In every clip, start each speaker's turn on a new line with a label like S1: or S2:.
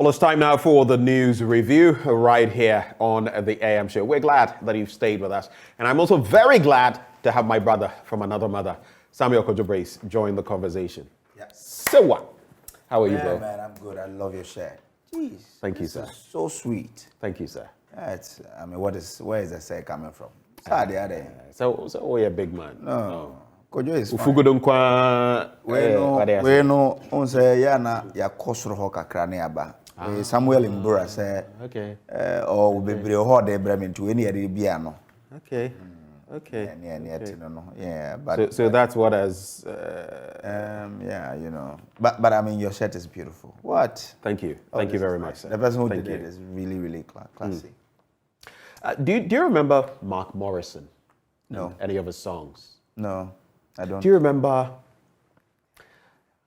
S1: Well, it's time now for the news review right here on the AM show. We're glad that you've stayed with us. And I'm also very glad to have my brother from another mother, Samuel Kojo, join the conversation.
S2: Yes.
S1: So what? How are you, bro?
S2: Man, I'm good. I love your share. Jeez.
S1: Thank you, sir.
S2: So sweet.
S1: Thank you, sir.
S2: Where is the say coming from?
S1: So we're a big man.
S2: No. Kojo is fine.
S1: Ufugudunkwa.
S2: We know, on say, yana, ya kosro hoka krane aba. Samuel Mbura say,
S1: okay.
S2: Or we be hard de bremen to any other piano.
S1: Okay. Okay.
S2: Yeah, but
S1: so that's what has.
S2: Yeah, you know. But I mean, your shirt is beautiful. What?
S1: Thank you. Thank you very much, sir.
S2: The person who did it is really, really classy.
S1: Do you remember Mark Morrison?
S2: No.
S1: Any of his songs?
S2: No, I don't.
S1: Do you remember?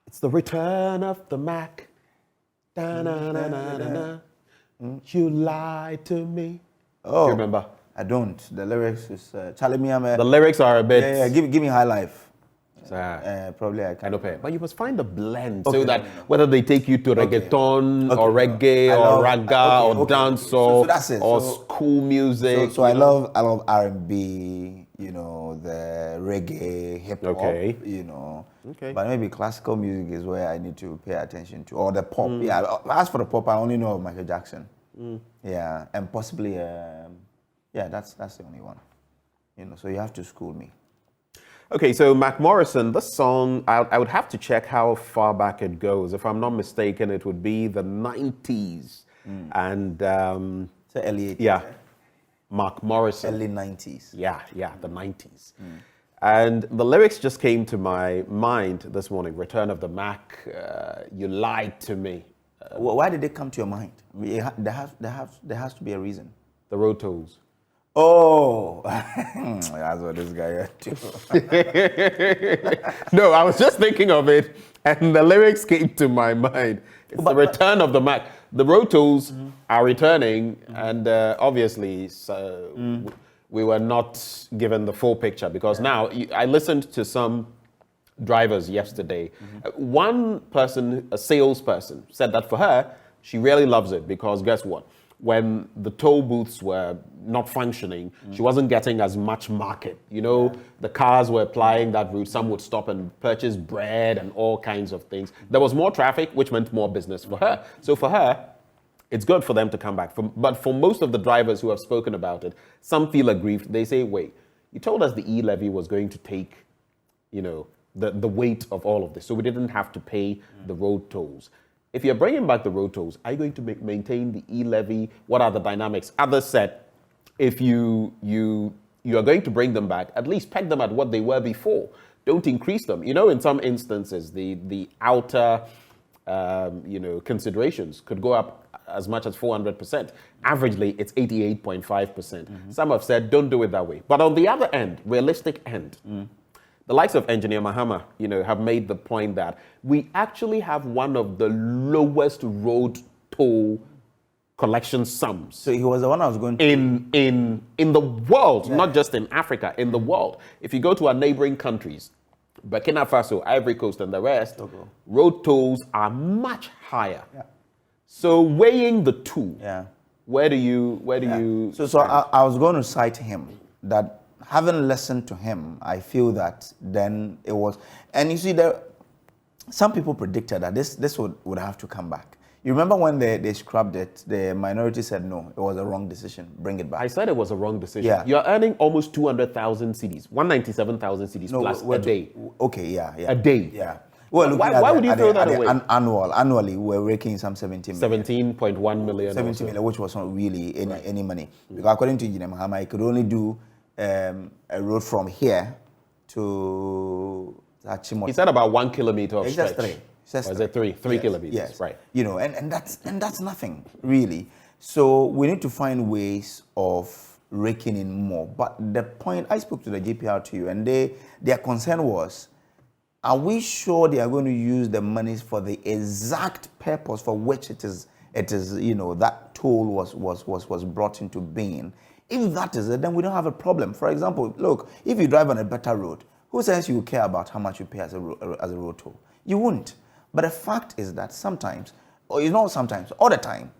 S1: It's the return of the Mac. Da-na-na-na-na-na. You lied to me.
S2: Oh,
S1: do you remember?
S2: I don't. The lyrics is Charlie Me.
S1: The lyrics are a bit.
S2: Yeah. Give me High Life. Probably I can.
S1: I don't pay, but you must find a blend so that whether they take you to reggaeton or reggae or raga or dancehall or school music.
S2: So I love R&B, you know, the reggae, hip hop, you know.
S1: Okay.
S2: But maybe classical music is where I need to pay attention to, or the pop. Yeah. As for the pop, I only know of Michael Jackson. Yeah, and possibly. Yeah, that's the only one. You know, so you have to school me.
S1: Okay, so Mac Morrison, this song, I would have to check how far back it goes. If I'm not mistaken, it would be the 90s. And
S2: so early 80s.
S1: Yeah, Mark Morrison.
S2: Early 90s.
S1: Yeah, the 90s. And the lyrics just came to my mind this morning. Return of the Mac, you lied to me.
S2: Why did they come to your mind? There has to be a reason.
S1: The road tolls.
S2: Oh, that's what this guy had.
S1: No, I was just thinking of it, and the lyrics came to my mind. It's the return of the Mac. The road tolls are returning, and obviously, we were not given the full picture because now I listened to some drivers yesterday. One person, a salesperson, said that for her, she really loves it because guess what? When the toll booths were not functioning, she wasn't getting as much market. You know, the cars were applying that route. Some would stop and purchase bread and all kinds of things. There was more traffic, which meant more business for her. So for her, it's good for them to come back. But for most of the drivers who have spoken about it, some feel aggrieved. They say, wait, you told us the e-levy was going to take, you know, the weight of all of this. So we didn't have to pay the road tolls. If you're bringing back the road tolls, are you going to maintain the e-levy? What are the dynamics? Others said, if you are going to bring them back, at least peg them at what they were before. Don't increase them. You know, in some instances, the outer, considerations could go up as much as 400%. Averagely, it's 88.5%. Some have said, don't do it that way. But on the other end, realistic end, the likes of Engineer Mahama, you know, have made the point that we actually have one of the lowest road toll collection sums.
S2: So he was the one I was going to...
S1: In the world, not just in Africa, in the world. If you go to our neighboring countries, Burkina Faso, Ivory Coast, and the rest, road tolls are much higher. So weighing the two, where do you...
S2: So I was going to cite him that having listened to him, I feel that then it was, and you see, some people predicted that this would have to come back. You remember when they scrapped it, the minority said no, it was a wrong decision, bring it back.
S1: I said it was a wrong decision. Yeah. You're earning almost 200,000 cedis, 197,000 cedis plus a day.
S2: Okay, yeah.
S1: A day.
S2: Yeah. Well,
S1: why would you throw that away?
S2: Annually, we're raking some 17 million.
S1: 17.1 million.
S2: 17 million, which was not really any money. Because according to Engineer Mahama, he could only do a road from here to Achimota.
S1: He said about 1 kilometer of
S2: it's
S1: stretch.
S2: Just 3.
S1: Or is it 3 kilometers?
S2: Yes.
S1: Right.
S2: You know, and that's nothing really. So we need to find ways of raking in more. But the point, I spoke to the GPRTU, and their concern was, are we sure they are going to use the monies for the exact purpose for which it is you know, that toll was brought into being? If that is it, then we don't have a problem. For example, look, if you drive on a better road, who says you care about how much you pay as a road toll? You won't. But the fact is that sometimes or it's not sometimes, all the time,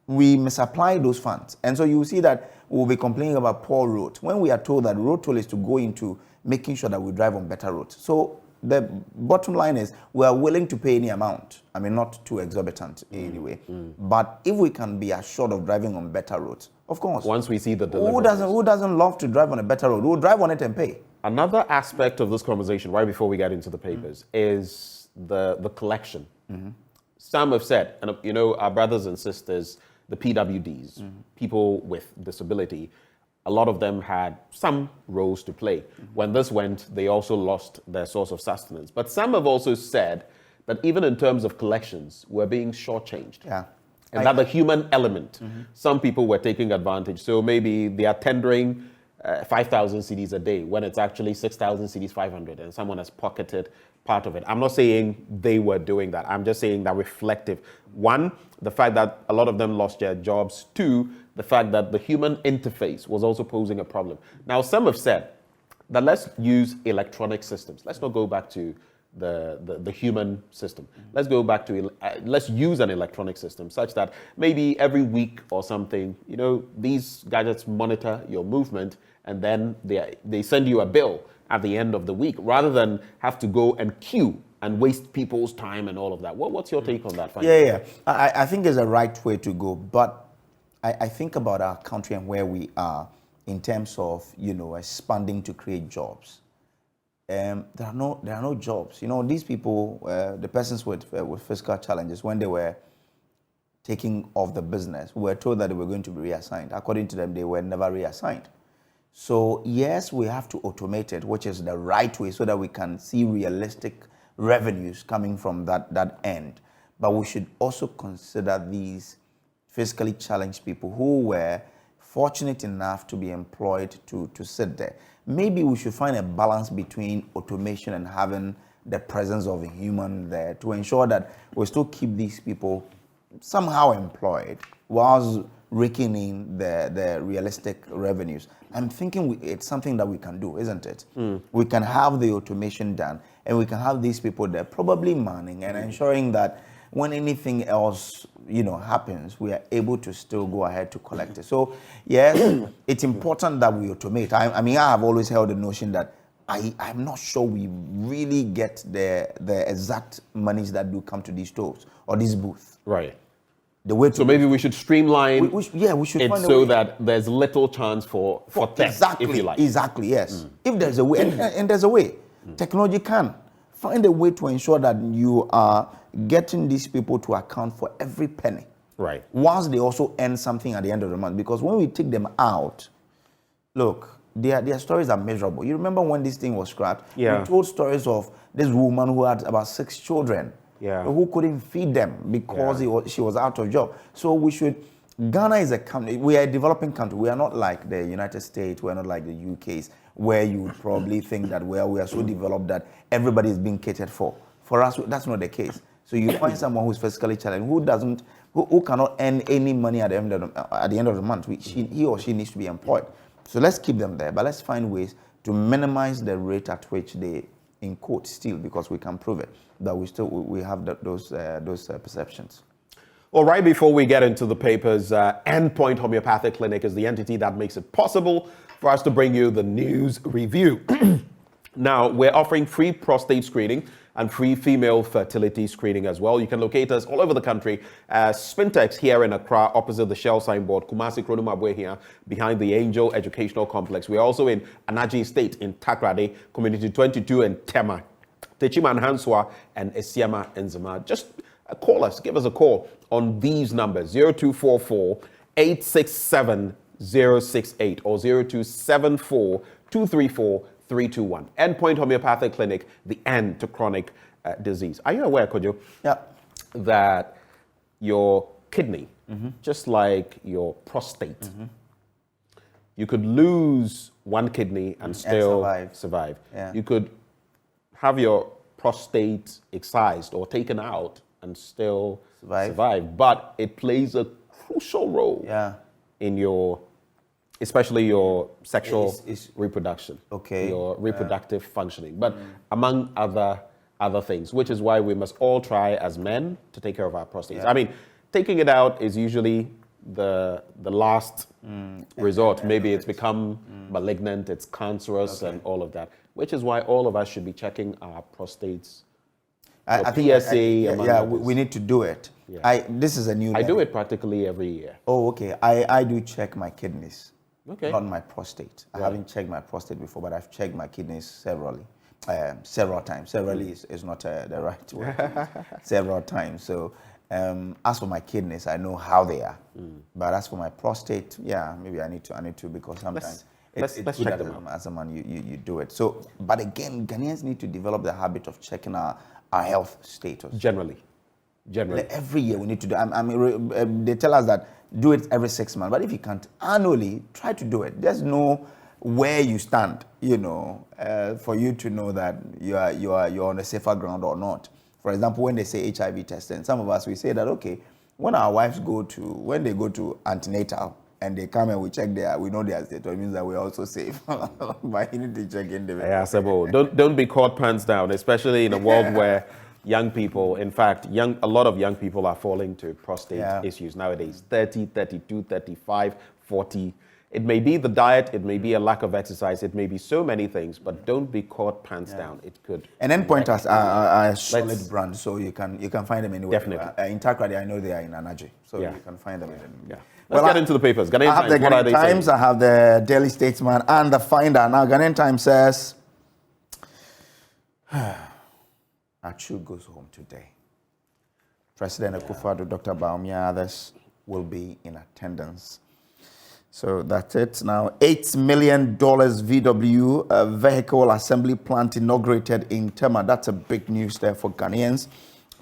S2: we misapply those funds. And so you will see that we'll be complaining about poor roads when we are told that road toll is to go into making sure that we drive on better roads. So the bottom line is we are willing to pay any amount. I mean, not too exorbitant anyway. But if we can be assured of driving on better roads, of course.
S1: Once we see the delivery.
S2: Who doesn't love to drive on a better road? We'll drive on it and pay.
S1: Another aspect of this conversation, right before we get into the papers, is the collection. Some have said, and you know, our brothers and sisters, the PWDs, people with disability, a lot of them had some roles to play. When this went, they also lost their source of sustenance. But some have also said that even in terms of collections, we're being shortchanged.
S2: Yeah.
S1: And that the human element, some people were taking advantage. So maybe they are tendering 5,000 CDs a day when it's actually 6,000 CDs 500, and someone has pocketed part of it. I'm not saying they were doing that. I'm just saying that reflective. One, the fact that a lot of them lost their jobs. Two, the fact that the human interface was also posing a problem. Now, some have said that let's use electronic systems. Let's not go back to the human system. Let's go back to, let's use an electronic system such that maybe every week or something, you know, these gadgets monitor your movement, and then they send you a bill at the end of the week, rather than have to go and queue and waste people's time and all of that. What's your take on that?
S2: Yeah. I think it's the right way to go, but I think about our country and where we are in terms of, you know, expanding to create jobs. There are no jobs. You know, these people, the persons with fiscal challenges, when they were taking off the business, were told that they were going to be reassigned. According to them, they were never reassigned. So yes, we have to automate it, which is the right way, so that we can see realistic revenues coming from that end. But we should also consider these fiscally challenged people who were fortunate enough to be employed to sit there. Maybe we should find a balance between automation and having the presence of a human there to ensure that we still keep these people somehow employed whilst raking in the realistic revenues. I'm thinking it's something that we can do, isn't it? We can have the automation done, and we can have these people there probably manning and ensuring that when anything else, you know, happens, we are able to still go ahead to collect it. So yes, it's important that we automate. I mean, I have always held the notion that I'm not sure we really get the exact monies that do come to these stores or these booths.
S1: Right.
S2: The way to,
S1: so maybe we should streamline
S2: we should
S1: it
S2: find a
S1: so
S2: way.
S1: that there's little chance for theft,
S2: exactly,
S1: if you like.
S2: Exactly, yes. If there's a way, and there's a way, technology can find a way to ensure that you are getting these people to account for every penny.
S1: Right.
S2: Once they also earn something at the end of the month. Because when we take them out, look, their stories are miserable. You remember when this thing was scrapped?
S1: Yeah.
S2: We told stories of this woman who had about 6 children.
S1: Yeah.
S2: Who couldn't feed them because she was out of job. So we should, Ghana is a country, we are a developing country. We are not like the United States, we're not like the UK's, where you would probably think that, well, we are so developed that everybody is being catered for. For us, that's not the case. So you find someone who's physically challenged, who cannot earn any money at the end of the month. He or she needs to be employed. So let's keep them there, but let's find ways to minimize the rate at which they, in quote, steal, because we can prove it, that we have those perceptions.
S1: Well, right before we get into the papers, Endpoint Homeopathic Clinic is the entity that makes it possible for us to bring you the news review. Now, we're offering free prostate screening and free female fertility screening as well. You can locate us all over the country. Spintex here in Accra, opposite the Shell signboard, Kumasi Kronumabwe here, behind the Angel Educational Complex. We're also in Anaji Estate in Takrade, Community 22 and Tema, Techiman Hanswa and Esiama Nzema. Just call us, give us a call on these numbers, 0244 867 068 or 0274 234 321. Endpoint Homeopathic Clinic, the end to chronic disease. Are you aware, Kojo, that your kidney, just like your prostate, you could lose one kidney and still survive.
S2: Yeah.
S1: You could have your prostate excised or taken out and still survive. But it plays a crucial role in your, especially your sexual reproduction, your reproductive functioning, but among other things, which is why we must all try as men to take care of our prostates. I mean, taking it out is usually the last resort. Maybe it's become malignant, it's cancerous, and all of that, which is why all of us should be checking our prostates.
S2: I think we need to do it.
S1: Yeah.
S2: This is a new.
S1: I do it practically every year.
S2: Oh, okay. I do check my kidneys.
S1: Okay.
S2: Not my prostate. I haven't checked my prostate before, but I've checked my kidneys several times. Severally is not the right word. Several times. So as for my kidneys, I know how they are. But as for my prostate, yeah, maybe I need to because sometimes
S1: let's check them out.
S2: As a man, you do it. So, but again, Ghanaians need to develop the habit of checking our health status.
S1: Generally.
S2: Every year we need to do. They tell us that do it every 6 months, but if you can't annually, try to do it. Just know where you stand, for you to know that you're on a safer ground or not. For example, when they say HIV testing, some of us we say that when our wives go to antenatal and they come and we check we know their status, it means that we're also safe. But you need to check in the
S1: yeah, so don't be caught pants down, especially in a world where young people, in fact, a lot of young people are falling to prostate issues nowadays. 30, 32, 35, 40. It may be the diet, it may be a lack of exercise, it may be so many things, but don't be caught pants down. It could.
S2: And then pointers are a solid brand, so you can find them anywhere.
S1: Definitely.
S2: In Takrady, I know they are in Anaje, so you can find them.
S1: Let's get into the papers. Ghanaian
S2: I have the Ghanaian Times, I have the Daily Statesman, and the Finder. Now, Ghanaian Times says, Achu goes home today. President Akufo-Addo, Dr. Bawumia, others will be in attendance. So that's it. Now, $8 million VW vehicle assembly plant inaugurated in Tema. That's a big news there for Ghanaians.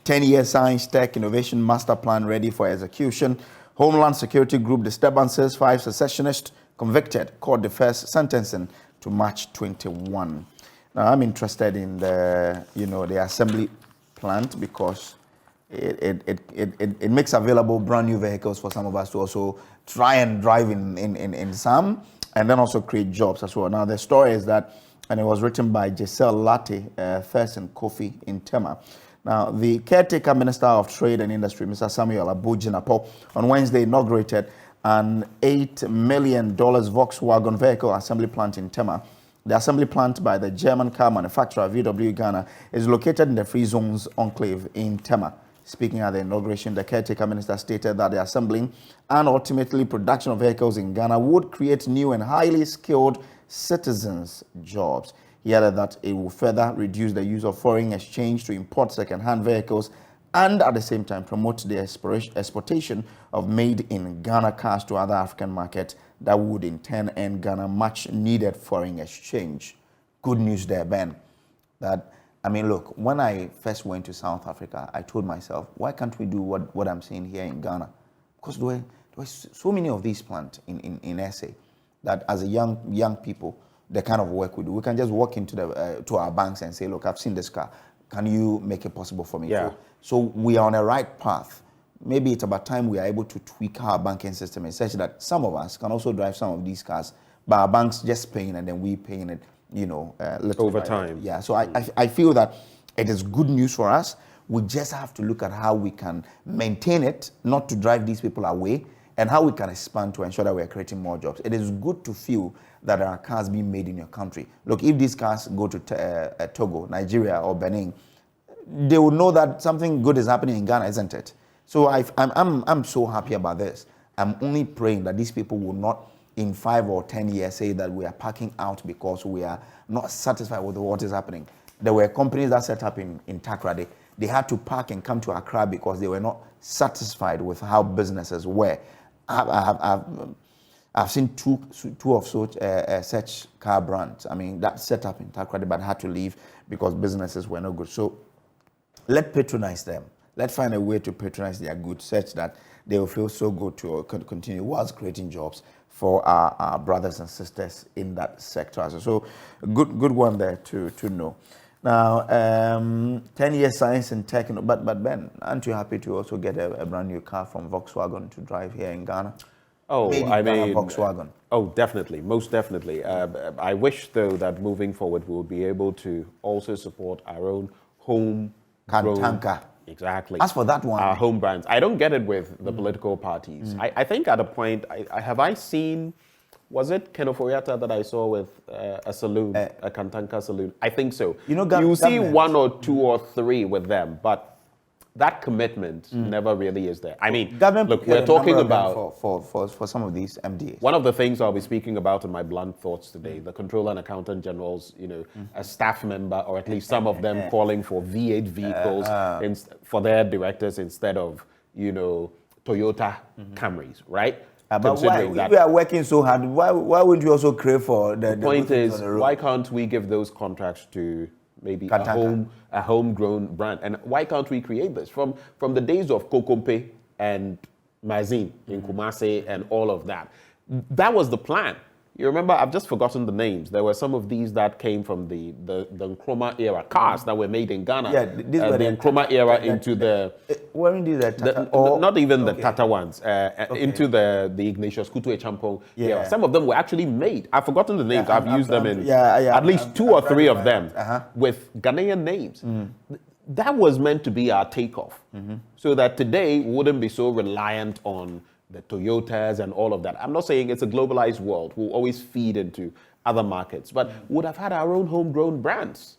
S2: 10-year science tech innovation master plan ready for execution. Homeland Security Group disturbances, 5 secessionists convicted. Court defers sentencing to March 21. Now, I'm interested in the assembly plant because it makes available brand new vehicles for some of us to also try and drive in some, and then also create jobs as well. Now, the story is that, and it was written by Giselle Latte, Thurston Kofi in Tema. Now, the caretaker Minister of Trade and Industry, Mr. Samuel Abujinapo, on Wednesday inaugurated an $8 million Volkswagen vehicle assembly plant in Tema. The assembly plant by the German car manufacturer VW Ghana is located in the Free Zones Enclave in Tema. Speaking at the inauguration, the caretaker minister stated that the assembling and ultimately production of vehicles in Ghana would create new and highly skilled citizens' jobs. He added that it will further reduce the use of foreign exchange to import second-hand vehicles and at the same time promote the exportation of made-in-Ghana cars to other African markets that would in turn earn Ghana much-needed foreign exchange. Good news there, Ben. Look, when I first went to South Africa, I told myself, why can't we do what I'm seeing here in Ghana? Because there were so many of these plants in SA that as a young people, the kind of work we do, we can just walk into to our banks and say, look, I've seen this car. Can you make it possible for me?
S1: Yeah.
S2: So we are on a right path. Maybe it's about time we are able to tweak our banking system in such that some of us can also drive some of these cars, but our banks just paying and then we paying it, little
S1: over
S2: by
S1: time.
S2: Yeah. So I feel that it is good news for us. We just have to look at how we can maintain it, not to drive these people away, and how we can expand to ensure that we are creating more jobs. It is good to feel that there are cars being made in your country. Look, if these cars go to Togo, Nigeria, or Benin, they will know that something good is happening in Ghana, isn't it? So I'm so happy about this. I'm only praying that these people will not, in 5 or 10 years, say that we are parking out because we are not satisfied with what is happening. There were companies that set up in Takrady. They had to park and come to Accra because they were not satisfied with how businesses were. I've seen two of such car brands. That set up in Takrady but had to leave because businesses were not good. So let's patronize them. Let's find a way to patronize their goods such that they will feel so good to continue whilst creating jobs for our brothers and sisters in that sector. So good one there to know. Now, 10-year science and tech, but Ben, aren't you happy to also get a brand new car from Volkswagen to drive here in Ghana?
S1: Oh,
S2: Volkswagen.
S1: Oh, definitely, most definitely. I wish, though, that moving forward we'll be able to also support our own home
S2: Kantanka.
S1: Exactly.
S2: As for that one,
S1: our home brands. I don't get it with the political parties. I think at a point, I seen, was it Ken Oforiatta that I saw with a saloon, a Kantanka saloon? I think so.
S2: You know,
S1: you see
S2: government.
S1: 1 or 2 or 3 with them, but that commitment never really is there. I mean,
S2: government
S1: look, we're talking about
S2: for some of these MDAs.
S1: one of the things I'll be speaking about in my blunt thoughts today, the Controller and Accountant Generals, a staff member, or at least some of them calling for V8 vehicles for their directors instead of, Toyota Camrys, right?
S2: But why, we are working so hard, why wouldn't you also crave for the
S1: point is, why can't we give those contracts to maybe a homegrown brand? And why can't we create this? From the days of Kokompe and Mazin in Kumasi and all of that. That was the plan. You remember, I've just forgotten the names. There were some of these that came from the Nkrumah era cars that were made in Ghana.
S2: Yeah, these were
S1: the Nkrumah era into the...
S2: Weren't these
S1: not even the Tata ones. Into the Ignatius Kutu Echampong era. Some of them were actually made. I've forgotten the names. I've used them in at least 2 or 3 of them with Ghanaian names. That was meant to be our takeoff. So that today we wouldn't be so reliant on the Toyotas and all of that. I'm not saying it's a globalized world. We'll always feed into other markets, but would have had our own homegrown brands.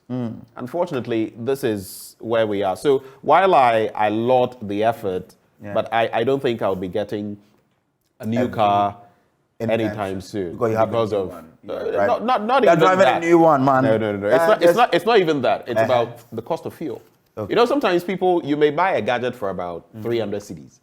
S1: Unfortunately, this is where we are. So while I laud the effort, but I don't think I'll be getting a new car anytime soon because of not even
S2: driving
S1: that.
S2: A new one, man.
S1: No. It's not even that. It's about the cost of fuel. Okay. Sometimes you may buy a gadget for about 300 cedis.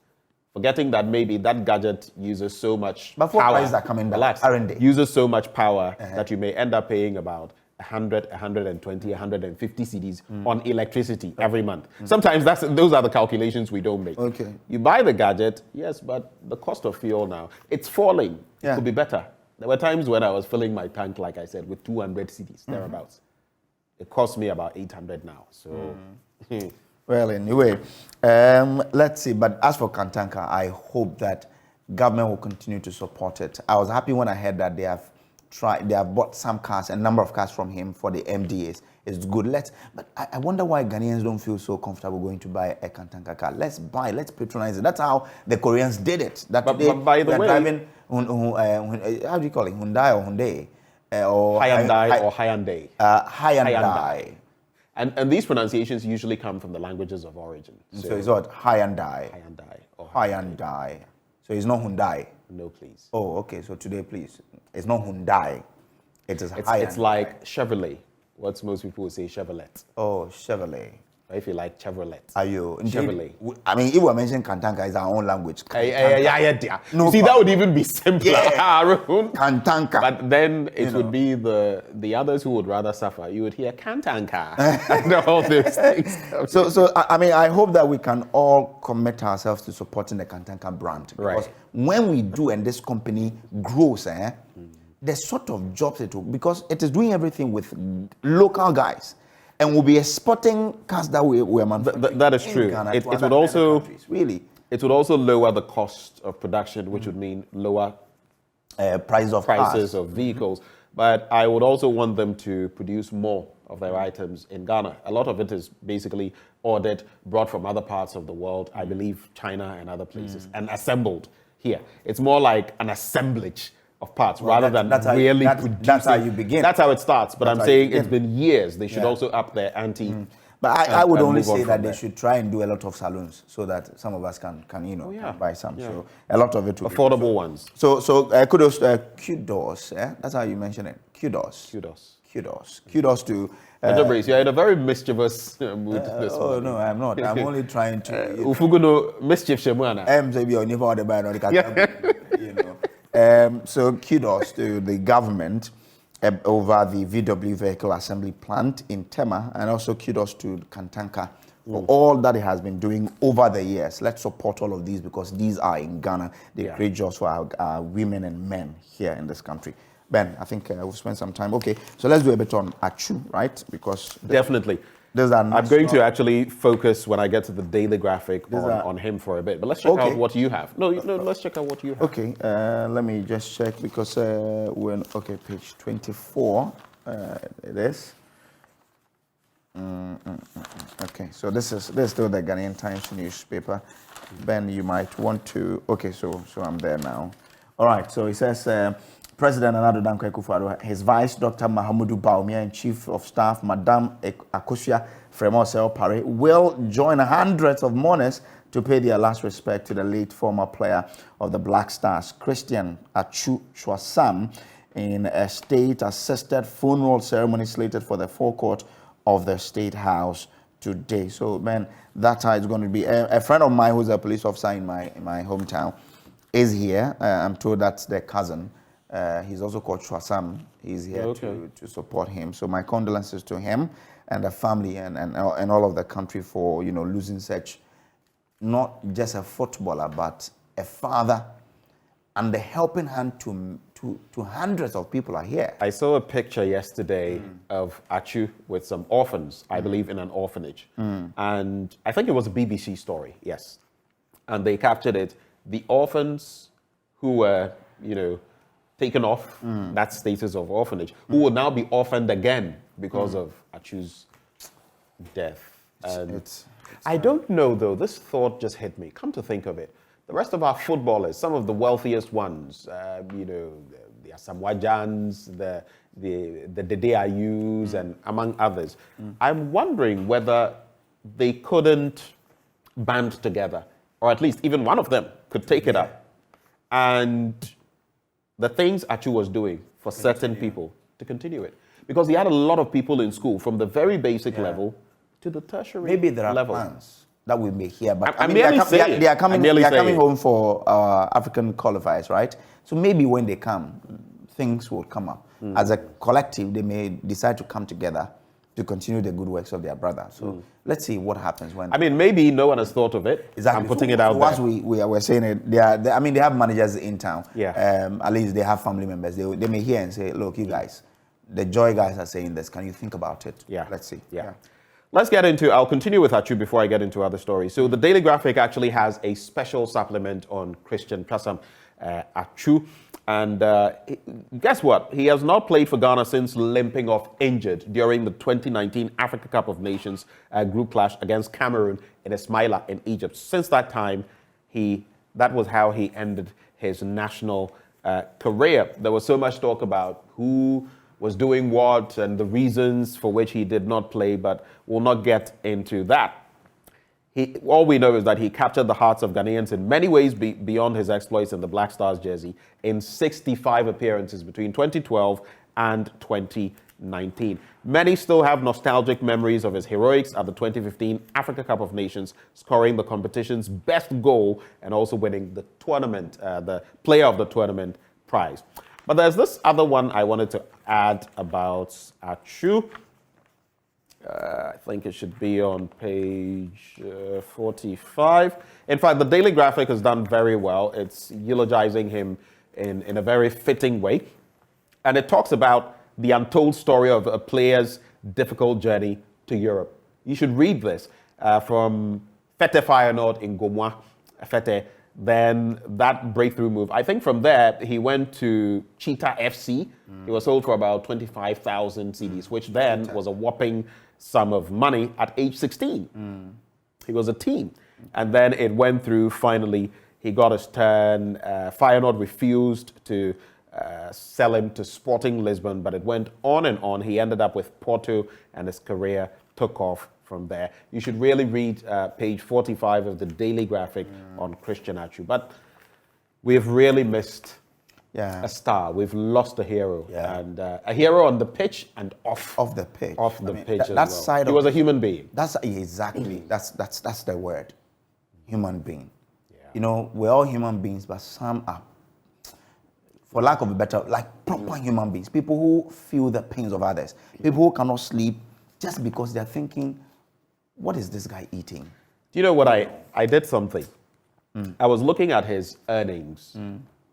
S1: Forgetting that maybe that gadget uses so much
S2: power. But for prices are coming down, aren't they?
S1: Uses so much power that you may end up paying about 100, 120, 150 cedis on electricity every month. Sometimes those are the calculations we don't make.
S2: Okay.
S1: You buy the gadget, yes, but the cost of fuel now, it's falling. It could be better. There were times when I was filling my tank, like I said, with 200 cedis, thereabouts. It cost me about 800 now. So...
S2: Well, anyway, let's see. But as for Kantanka, I hope that government will continue to support it. I was happy when I heard that they have bought some cars, a number of cars from him for the MDAs. It's good. But I wonder why Ghanaians don't feel so comfortable going to buy a Kantanka car. Let's patronize it. That's how the Koreans did it. But by the way, driving, how do you call it? Hyundai or Hyundai?
S1: Hyundai.
S2: Hyundai.
S1: And these pronunciations usually come from the languages of origin.
S2: So it's what? Hyundai.
S1: Hyundai.
S2: So it's not Hyundai.
S1: No, please.
S2: Oh, okay. So today, please. It's not Hyundai. It is Hyundai.
S1: It's like Chevrolet. What most people would say Chevrolet.
S2: Oh, Chevrolet.
S1: If you like Chevrolet.
S2: Are you?
S1: Chevrolet.
S2: I mean, if we mention Kantanka, it's our own language.
S1: Yeah.
S2: No,
S1: see, that would even be simpler.
S2: Kantanka.
S1: But then it would be the others who would rather suffer. You would hear Kantanka and all those things.
S2: So I mean, I hope that we can all commit ourselves to supporting the Kantanka brand. Because when we do and this company grows, the sort of jobs it will, because it is doing everything with local guys. And we'll be exporting cars that we're manufacturing.
S1: That is true. It would also
S2: really.
S1: It would also lower the cost of production, which would mean lower prices of vehicles. But I would also want them to produce more of their items in Ghana. A lot of it is basically ordered, brought from other parts of the world, I believe China and other places, and assembled here. It's more like an assemblage of parts rather than really producing.
S2: That's how you begin.
S1: That's how it starts. But I'm saying it's been years. They should also up their ante.
S2: But I would only say that they should try and do a lot of salons so that some of us can buy some. Yeah. So a lot of it
S1: affordable ones.
S2: So kudos kudos. That's how you mention it. Kudos to.
S1: You're in a very mischievous mood this morning.
S2: Oh no, I'm not. I'm only trying to.
S1: Mischief
S2: So kudos to the government over the VW vehicle assembly plant in Tema, and also kudos to Kantanka for all that it has been doing over the years. Let's support all of these because these are in Ghana. They create jobs for our women and men here in this country. Ben, I think we'll spend some time. Okay, so let's do a bit on Achu, right? Because
S1: definitely. I'm going to actually focus when I get to the daily graphic on him for a bit. But let's check out what you have. No, let's check out what you have.
S2: Okay, let me just check because page 24, it is. Okay, so this is still the Ghanaian Times newspaper. Ben, you might want to. Okay, so I'm there now. All right. So it says President Nana Addo Dankwa Akufo-Addo, his vice Dr. Mahamudu Bawumia, and Chief of Staff Madame Akosua Fremosel Pare will join hundreds of mourners to pay their last respect to the late former player of the Black Stars, Christian Atsu Chwasam, in a state-assisted funeral ceremony slated for the forecourt of the State House today. So, man, that's how it's going to be. A friend of mine who's a police officer in my hometown is here. I'm told that's their cousin. He's also called Chwasam. He's here to support him. So my condolences to him and the family and all of the country for, you know, losing such, not just a footballer, but a father, and the helping hand to hundreds of people are here.
S1: I saw a picture yesterday of Achu with some orphans, I believe in an orphanage. And I think it was a BBC story, yes. And they captured it. The orphans who were, you know, taken off that status of orphanage, who will now be orphaned again because of Achu's death. I don't know, though. This thought just hit me. Come to think of it. The rest of our footballers, some of the wealthiest ones, you know, the Asamoah-Gyan's, the Dede Ayus, and among others. I'm wondering whether they couldn't band together, or at least even one of them could take it up. And the things Achu was doing for certain people, to continue it. Because he had a lot of people in school, from the very basic level to the tertiary level.
S2: Maybe there are plans that we may hear, but
S1: I mean, they are
S2: coming home for African qualifiers, right? So maybe when they come, things will come up. As a collective, they may decide to come together to continue the good works of their brother. So let's see what happens when.
S1: I mean, maybe no one has thought of it.
S2: Exactly.
S1: I'm putting it out there.
S2: Once we're saying it, they have managers in town.
S1: Yeah.
S2: At least they have family members. They may hear and say, look, you guys, the Joy guys are saying this. Can you think about it?
S1: Yeah.
S2: Let's see.
S1: Yeah. Let's get into, I'll continue with Achu before I get into other stories. So the Daily Graphic actually has a special supplement on Christian Chwasam Achu. And guess what? He has not played for Ghana since limping off injured during the 2019 Africa Cup of Nations group clash against Cameroon in Ismaila in Egypt. Since that time, that was how he ended his national career. There was so much talk about who was doing what and the reasons for which he did not play, but we'll not get into that. All we know is that he captured the hearts of Ghanaians in many ways beyond his exploits in the Black Stars jersey in 65 appearances between 2012 and 2019. Many still have nostalgic memories of his heroics at the 2015 Africa Cup of Nations, scoring the competition's best goal and also winning the tournament, the Player of the Tournament prize. But there's this other one I wanted to add about Achu. I think it should be on page 45. In fact, the Daily Graphic has done very well. It's eulogizing him in a very fitting way. And it talks about the untold story of a player's difficult journey to Europe. You should read this from Fete Feyenoord in Gomwa, Fete. Then that breakthrough move. I think from there, he went to Cheetah FC. He was sold for about 25,000 CDs, which then was a whopping sum of money at age 16. He was a teen. And then it went through, finally, he got his turn. Feyenoord refused to sell him to Sporting Lisbon, but it went on and on. He ended up with Porto, and his career took off from there. You should really read page 45 of the Daily Graphic on Christian Achu. But we've really missed a star. We've lost a hero, and a hero on the pitch and off
S2: the pitch.
S1: Off the pitch as
S2: that
S1: well.
S2: Side
S1: he was a human being.
S2: That's exactly. That's the word. Human being. Yeah. You know, we're all human beings, but some are, for lack of a better, like proper human beings. People who feel the pains of others. People who cannot sleep just because they're thinking, what is this guy eating?
S1: Do you know what I did something? I was looking at his earnings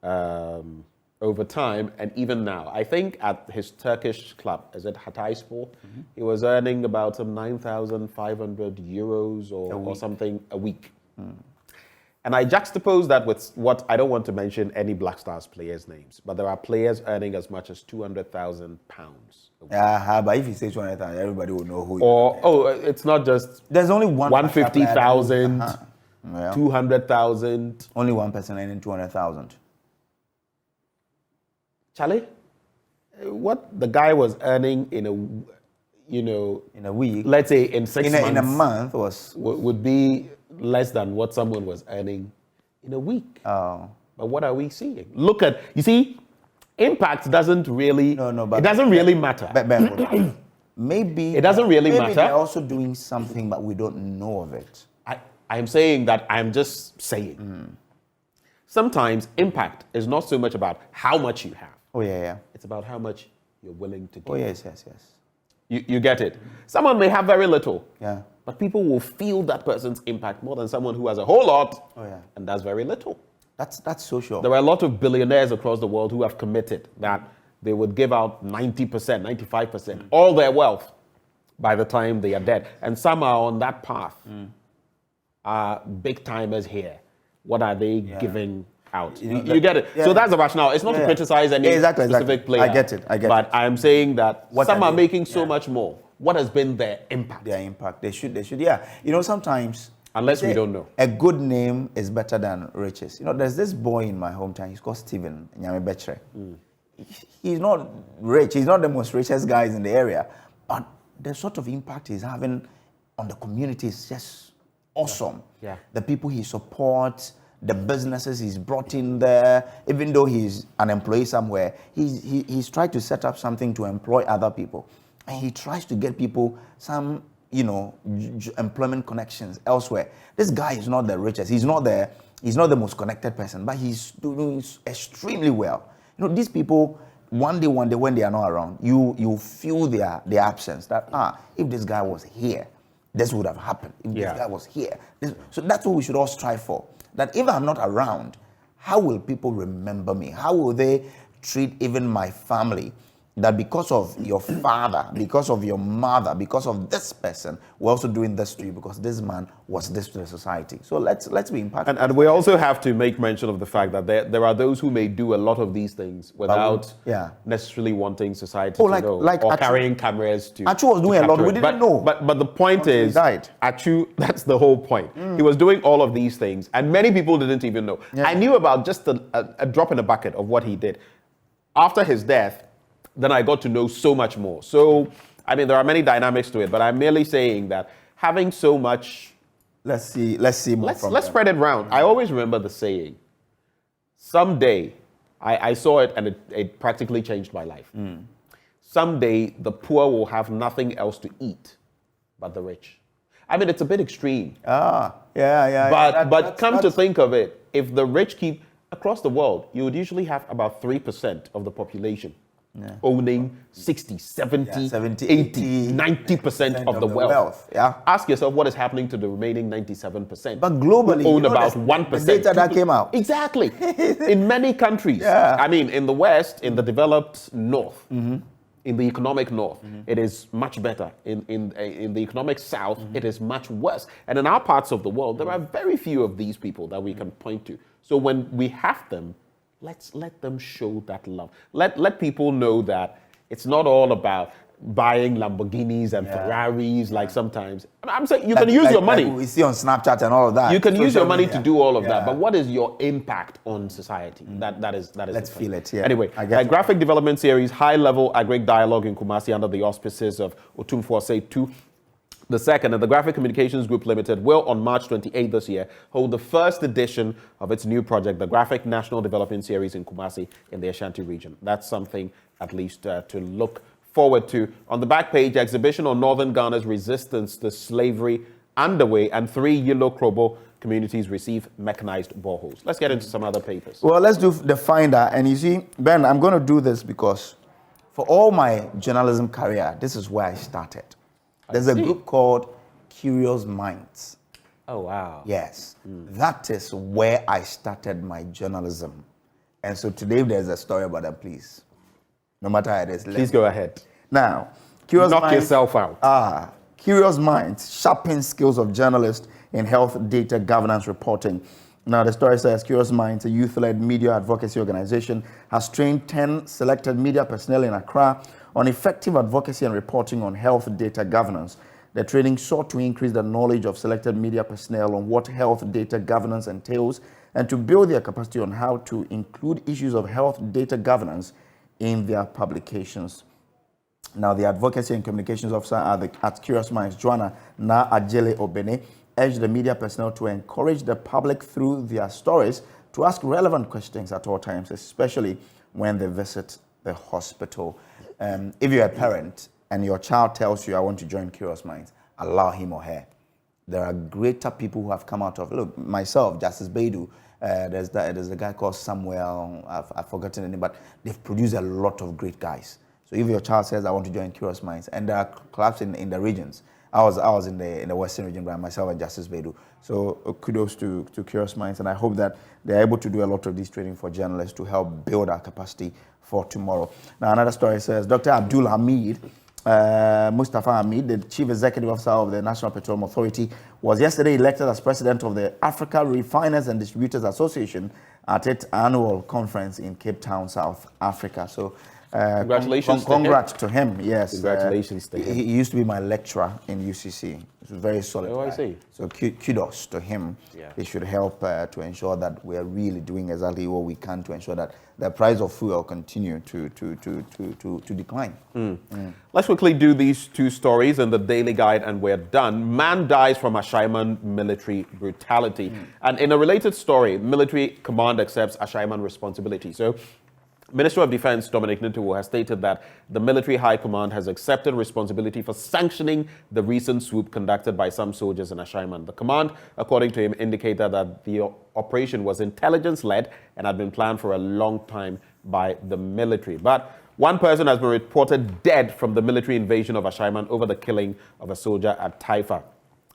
S1: over time and even now. I think at his Turkish club, is it Hatayspor? He was earning about some 9,500 euros or something a week. And I juxtapose that with what, I don't want to mention any Black Stars players' names, but there are players earning as much as £200,000.
S2: But if you say 200,000, everybody will know who.
S1: It's not just.
S2: There's only one.
S1: 150,000, 200,000.
S2: Only one person earning 200,000.
S1: Charlie, what the guy was earning in a
S2: week,
S1: let's say in 6 months,
S2: in a month
S1: would be less than what someone was earning in a week.
S2: Oh.
S1: But what are we seeing? Look at, you see, impact doesn't really,
S2: but
S1: it doesn't really matter.
S2: Maybe
S1: it doesn't really
S2: maybe
S1: matter.
S2: They're also doing something, but we don't know of it.
S1: I'm saying that, I'm just saying. Sometimes impact is not so much about how much you have.
S2: Oh, yeah.
S1: It's about how much you're willing to give.
S2: Oh, yes.
S1: You get it? Someone may have very little.
S2: Yeah.
S1: But people will feel that person's impact more than someone who has a whole lot and does very little.
S2: That's so sure.
S1: There are a lot of billionaires across the world who have committed that they would give out 90%, 95%, all their wealth by the time they are dead. And some are on that path. Are big timers here. What are they giving out? You get it? Yeah. So that's the rationale. It's not to criticize any specific player.
S2: I get it.
S1: But I'm saying that some are making so much more. What has been their impact?
S2: Their impact. They should. Yeah. Sometimes.
S1: Unless we don't know.
S2: A good name is better than riches. There's this boy in my hometown. He's called Stephen Nyame. He's not rich. He's not the most richest guys in the area. But the sort of impact he's having on the community is just awesome.
S1: Yeah.
S2: The people he supports, the businesses he's brought in there, even though he's an employee somewhere, he's tried to set up something to employ other people. And he tries to get people some, employment connections elsewhere. This guy is not the richest. He's not the most connected person, but he's doing extremely well. These people, one day when they are not around, you feel their absence. That if this guy was here, this would have happened. If this guy was here. So that's what we should all strive for. That if I'm not around, how will people remember me? How will they treat even my family? That because of your father, because of your mother, because of this person, we're also doing this to you because this man was this to the society. So let's be impactful.
S1: And we also have to make mention of the fact that there are those who may do a lot of these things without necessarily wanting society to know, or carrying cameras to.
S2: Achu was doing a lot. We didn't know.
S1: But the point is, Achu, that's the whole point. He was doing all of these things, and many people didn't even know. Yeah. I knew about just a drop in a bucket of what he did. After his death, then I got to know so much more. So, there are many dynamics to it, but I'm merely saying that having so much...
S2: Let's see more from
S1: Let's spread it around. I always remember the saying, someday, I saw it and it practically changed my life. Someday, the poor will have nothing else to eat but the rich. It's a bit extreme. But come to think of it, if the rich keep... Across the world, you would usually have about 3% of the population owning 60, 70, 80, 90% of the wealth. Ask yourself what is happening to the remaining 97%.
S2: But globally,
S1: own about 1%.
S2: The data that came out.
S1: Exactly. In many countries. In the West, in the developed North, in the economic North, it is much better. In the economic South, it is much worse. And in our parts of the world, there are very few of these people that we can point to. So when we have them, let's let them show that love. Let people know that it's not all about buying Lamborghinis and Ferraris like sometimes. I'm saying you can use your money.
S2: Like we see on Snapchat and all of that.
S1: You can use your money to do all of that. But what is your impact on society? That is.
S2: Let's feel it. Yeah.
S1: Anyway, a graphic development series, high-level agric dialogue in Kumasi under the auspices of Otumfuose 2. The second, and the Graphic Communications Group Limited, will on March 28 this year hold the first edition of its new project, the Graphic National Development Series in Kumasi in the Ashanti region. That's something at least to look forward to. On the back page, exhibition on Northern Ghana's resistance to slavery underway, and 3 Yellow Krobo communities receive mechanized boreholes. Let's get into some other papers.
S2: Well, let's do the finder. And you see, Ben, I'm going to do this because for all my journalism career, this is where I started. There's a group called Curious Minds.
S1: Oh, wow.
S2: Yes. That is where I started my journalism. And so today there's a story about that, please. No matter how it is.
S1: Please go ahead.
S2: Now, Curious
S1: Knock
S2: Minds,
S1: yourself out.
S2: Curious Minds, sharpen skills of journalists in health data governance reporting. Now, the story says Curious Minds, a youth-led media advocacy organization, has trained 10 selected media personnel in Accra on effective advocacy and reporting on health data governance. The training sought to increase the knowledge of selected media personnel on what health data governance entails and to build their capacity on how to include issues of health data governance in their publications. Now, the advocacy and communications officer at Curious Minds, Joanna Na Ajele Obene, urged the media personnel to encourage the public through their stories to ask relevant questions at all times, especially when they visit the hospital. If you're a parent and your child tells you, I want to join Curious Minds, allow him or her. There are greater people who have come out of, look, myself, Justice Beidou, there's a guy called Samuel, I've forgotten the name, but they've produced a lot of great guys. So if your child says, I want to join Curious Minds, and there are clubs in the regions. I was in the Western region by myself and Justice Beidou. So kudos to Curious Minds, and I hope that they're able to do a lot of this training for journalists to help build our capacity for tomorrow. Now, another story says Dr. Abdul Hamid, Mustafa Hamid, the Chief Executive Officer of the National Petroleum Authority, was yesterday elected as President of the Africa Refiners and Distributors Association at its annual conference in Cape Town, South Africa. So
S1: congratulations
S2: congrats to him. Yes.
S1: Congratulations to him.
S2: He used to be my lecturer in UCC. He's a very solid guy.
S1: I see.
S2: So kudos to him.
S1: Yeah.
S2: He should help to ensure that we are really doing exactly what we can to ensure that the price of fuel continue to decline.
S1: Let's quickly do these two stories in the Daily Guide and we're done. Man dies from Ashaiman military brutality. And in a related story, military command accepts Ashaiman responsibility. So Minister of Defense Dominic Nintuwo has stated that the military high command has accepted responsibility for sanctioning the recent swoop conducted by some soldiers in Ashaiman. The command, according to him, indicated that the operation was intelligence-led and had been planned for a long time by the military. But one person has been reported dead from the military invasion of Ashaiman over the killing of a soldier at Taifa.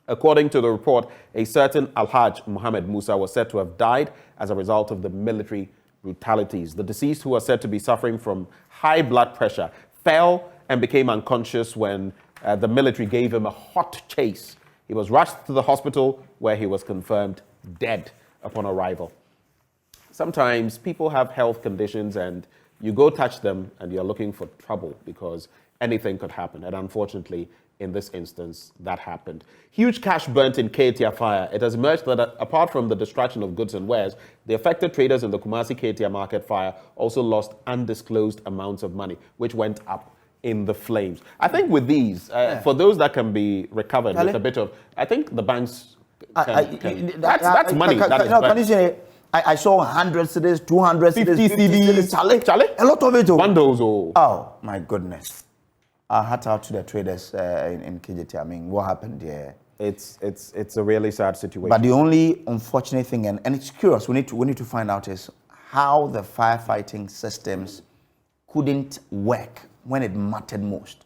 S1: According to the report, a certain Alhaj Muhammad Musa was said to have died as a result of the military brutalities. The deceased, who was said to be suffering from high blood pressure, fell and became unconscious when the military gave him a hot chase. He was rushed to the hospital where he was confirmed dead upon arrival. Sometimes people have health conditions and you go touch them and you're looking for trouble because anything could happen. And unfortunately, in this instance, that happened. Huge cash burnt in Ketia fire. It has emerged that apart from the destruction of goods and wares, the affected traders in the Kumasi Ketia market fire also lost undisclosed amounts of money, which went up in the flames. I think with these, for those that can be recovered with a bit of, I think the banks that's money.
S2: Can you say, I saw 100 cities, 200
S1: 50
S2: cities, 50
S1: CDs.
S2: cities.
S1: Charlie?
S2: A lot of it.
S1: Bundles.
S2: Oh, my goodness. I hat out to the traders in KJT. I mean, what happened there?
S1: It's a really sad situation.
S2: But the only unfortunate thing, and it's curious, we need to find out is how the firefighting systems couldn't work when it mattered most.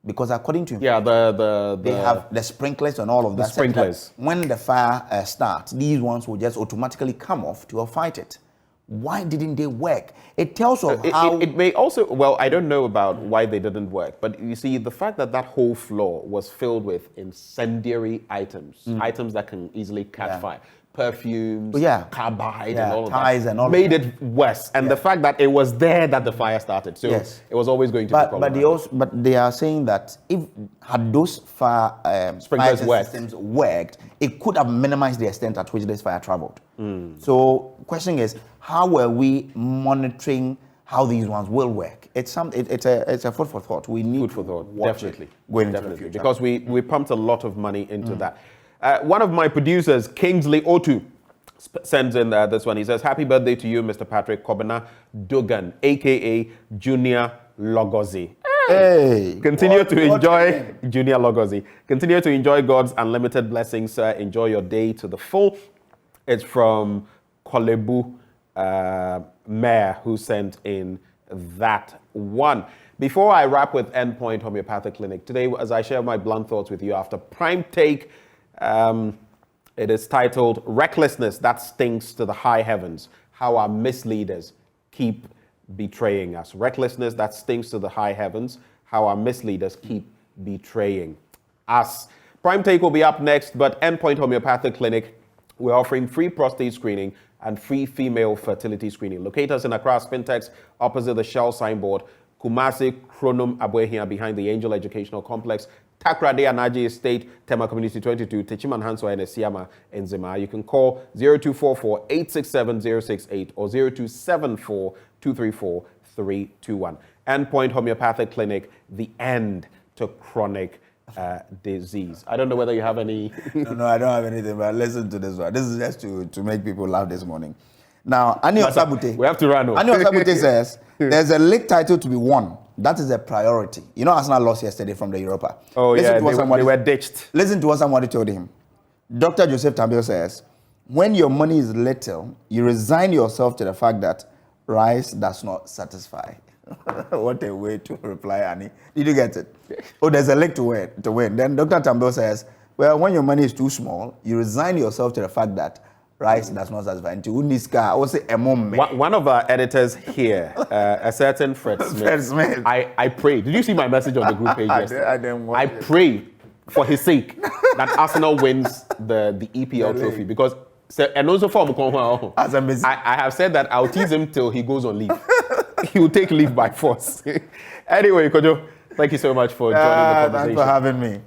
S2: Because according to
S1: they have
S2: the sprinklers and all of that.
S1: Sprinklers.
S2: When the fire starts, these ones will just automatically come off to fight it. Why didn't they work? It tells us how...
S1: It may also... Well, I don't know about why they didn't work. But you see, the fact that that whole floor was filled with incendiary items, items that can easily catch fire, perfumes, carbide, and all of
S2: ties
S1: that,
S2: and all
S1: made it worse. And the fact that it was there that the fire started. So it was always going to be problematic.
S2: But they are saying that had those fire systems worked, it could have minimized the extent at which this fire traveled. So question is, how were we monitoring how these ones will work? It's a food for thought. We need food for thought,
S1: definitely.
S2: Going into the future.
S1: Because we pumped a lot of money into that. One of my producers, Kingsley Otu, sends in this one. He says, happy birthday to you, Mr. Patrick Kobina Dugan, a.k.a. Junior Logozi.
S2: Hey,
S1: Continue to enjoy, Junior Logozi. Continue to enjoy God's unlimited blessings, sir. Enjoy your day to the full. It's from Kolebu Mayor, who sent in that one. Before I wrap with Endpoint Homeopathic Clinic, today, as I share my blunt thoughts with you after Prime Take, it is titled, Recklessness That Stinks to the High Heavens, How Our Misleaders Keep Betraying Us. Recklessness that stinks to the high heavens, how our misleaders keep betraying us. Prime Take will be up next, but Endpoint Homeopathic Clinic we're offering free prostate screening and free female fertility screening. Locate us in Accra, Spintex, opposite the Shell signboard, Kumasi, Chronum, Abuehia, behind the Angel Educational Complex, Takrade Anaji Estate, Tema Community 22, Techiman Hanso and Esiama in Zima. You can call 0244-867-068 or 0274-234-321. Endpoint Homeopathic Clinic, the end to chronic disease. I don't know whether you have any...
S2: No, I don't have anything, but listen to this one. This is just to make people laugh this morning. Now, Ani Osabute.
S1: We have to run.
S2: Ani Osabute says, there's a league title to be won. That is a priority. You know, Arsenal lost yesterday from the Europa.
S1: Oh, they were ditched.
S2: Listen to what somebody told him. Dr. Joseph Tambio says, when your money is little, you resign yourself to the fact that rice does not satisfy. What a way to reply, Annie. Did you get it? Oh, there's a leg to win. Then Dr. Tambio says, well, when your money is too small, you resign yourself to the fact that rice does not satisfy. One
S1: of our editors here, a certain Fred Smith. I pray. Did you see my message on the group page yesterday? I pray for his sake that Arsenal wins the EPL trophy because and also for I have said that I'll tease him till he goes on leave. He will take leave by force. Anyway, Kojo, thank you so much for joining the conversation.
S2: Thanks for having me.